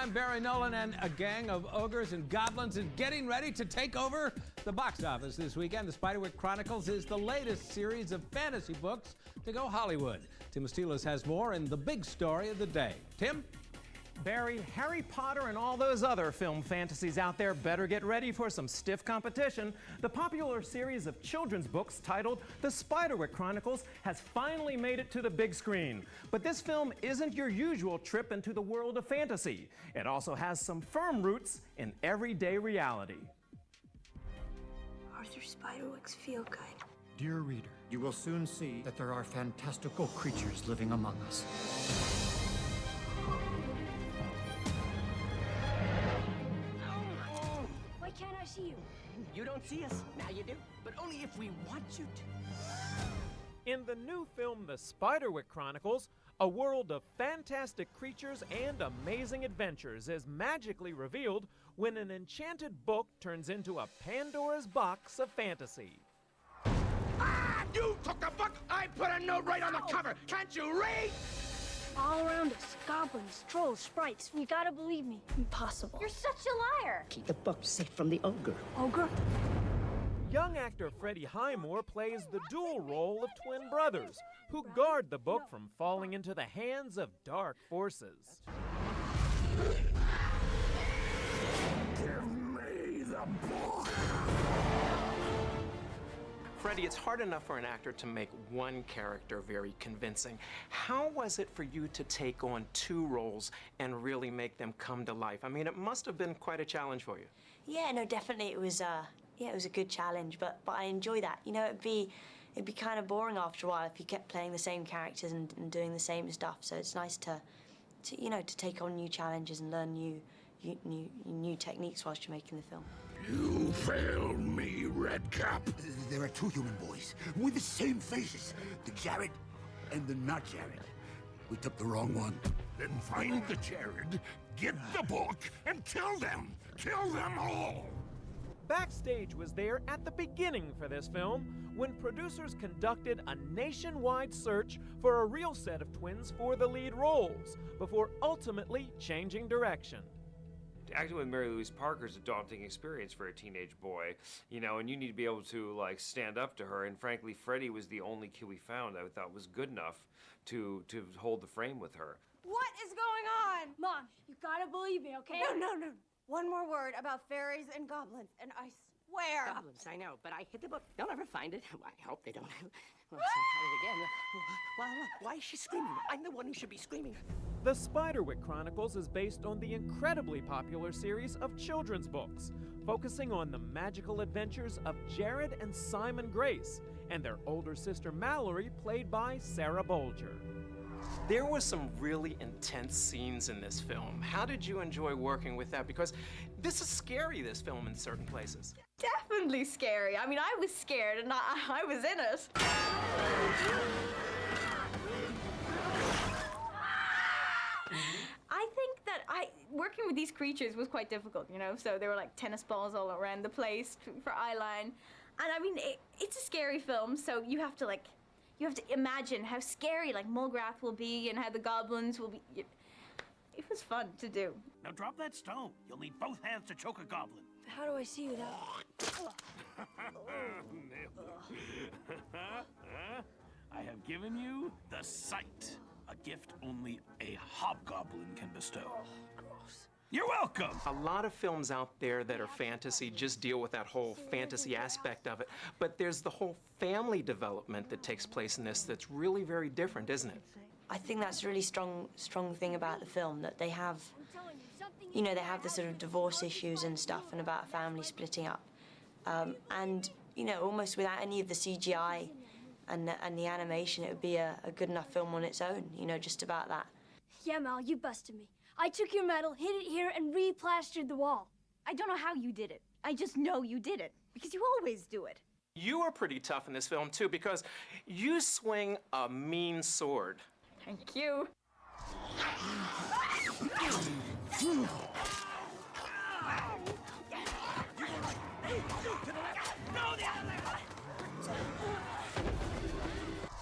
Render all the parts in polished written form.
I'm Barry Nolan, and a gang of ogres and goblins is getting ready to take over the box office this weekend. The Spiderwick Chronicles is the latest series of fantasy books to go Hollywood. Tim Estiloz has more and the big story of the day. Tim? Barry, Harry Potter and all those other film fantasies out there better get ready for some stiff competition. The popular series of children's books titled The Spiderwick Chronicles has finally made it to the big screen. But this film isn't your usual trip into the world of fantasy. It also has some firm roots in everyday reality. Arthur Spiderwick's Field Guide. Dear reader, you will soon see that there are fantastical creatures living among us. Why can't I see you? You don't see us, now you do, but only if we want you to. In the new film The Spiderwick Chronicles, a world of fantastic creatures and amazing adventures is magically revealed when an enchanted book turns into a Pandora's box of fantasy. Ah! You took the book! I put a note right on the cover! Can't you read? All around us, goblins, trolls, sprites. You gotta believe me. Impossible. You're such a liar. Keep the book safe from the ogre. Ogre? Young actor Freddie Highmore plays the dual role of twin brothers who guard the book from falling into the hands of dark forces. Give me the book! Freddie, it's hard enough for an actor to make one character very convincing. How was it for you to take on two roles and really make them come to life? I mean, it must have been quite a challenge for you. Yeah, no, definitely it was a good challenge, but I enjoy that. You know, it'd be kind of boring after a while if you kept playing the same characters and doing the same stuff. So it's nice to take on new challenges and learn new techniques whilst you're making the film. You failed me, Redcap. There are two human boys with the same faces, the Jared and the not Jared. We took the wrong one. Then find the Jared, get the book, and kill them. Kill them all. Backstage was there at the beginning for this film when producers conducted a nationwide search for a real set of twins for the lead roles before ultimately changing direction. Acting with Mary Louise Parker is a daunting experience for a teenage boy, and you need to be able to stand up to her. And frankly, Freddie was the only kid we found I thought was good enough to hold the frame with her. What is going on? Mom, you gotta believe me, okay? No. One more word about fairies and goblins, and I swear. Goblins, I know, but I hid the book. They'll never find it. Well, I hope they don't. Well, so I hide it again. Why is she screaming? I'm the one who should be screaming. The Spiderwick Chronicles is based on the incredibly popular series of children's books, focusing on the magical adventures of Jared and Simon Grace, and their older sister Mallory, played by Sarah Bolger. There were some really intense scenes in this film. How did you enjoy working with that? Because this is scary, this film, in certain places. Definitely scary. I mean, I was scared, and I was in it. I think that working with these creatures was quite difficult, so there were like tennis balls all around the place for eyeline. And I mean, it's a scary film, so you have to imagine how scary Mulgrath will be and how the goblins will be. It was fun to do. Now drop that stone. You'll need both hands to choke a goblin. How do I see you now? I have given you the sight. A gift only a hobgoblin can bestow. Gross. You're welcome! A lot of films out there that are fantasy just deal with that whole fantasy aspect of it, but there's the whole family development that takes place in this that's really very different, isn't it? I think that's a really strong thing about the film, that they have, they have the sort of divorce issues and stuff, and about a family splitting up. And, almost without any of the CGI and the animation, it would be a good enough film on its own, just about that. Yeah, Mal, you busted me. I took your metal, hid it here, and re-plastered the wall. I don't know how you did it. I just know you did it, because you always do it. You are pretty tough in this film, too, because you swing a mean sword. Thank you.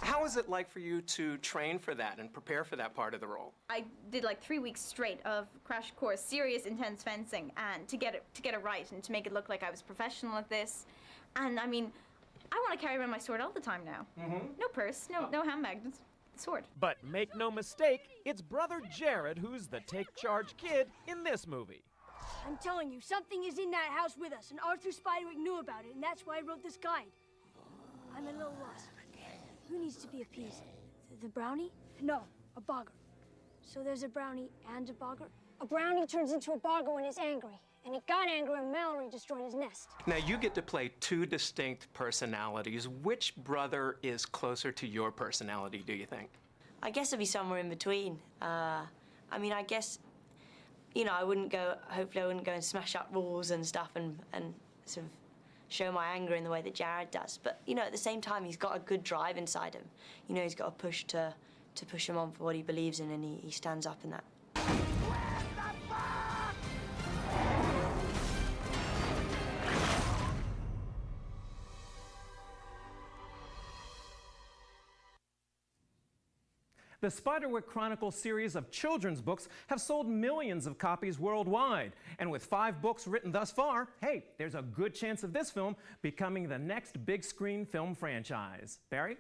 How was it like for you to train for that and prepare for that part of the role? I did like 3 weeks straight of crash course, serious, intense fencing, and to get it right and to make it look like I was professional at this. And I mean, I want to carry around my sword all the time now. No purse, no handbag, just the sword. But make no mistake, it's brother Jared who's the take-charge kid in this movie. I'm telling you, something is in that house with us, and Arthur Spiderwick knew about it, and that's why I wrote this guide. I'm a little lost. Who needs to be appeased? The brownie? No, a bogger. So there's a brownie and a bogger? A brownie turns into a bogger when it's angry, and it got angry when Mallory destroyed his nest. Now, you get to play two distinct personalities. Which brother is closer to your personality, do you think? I guess it'd be somewhere in between. I mean, I guess, you know, hopefully I wouldn't go and smash up walls and stuff and sort of show my anger in the way that Jared does. But, you know, at the same time, he's got a good drive inside him. You know, he's got a push to push him on for what he believes in, and he stands up in that. The Spiderwick Chronicles series of children's books have sold millions of copies worldwide. And with 5 books written thus far, hey, there's a good chance of this film becoming the next big screen film franchise. Barry?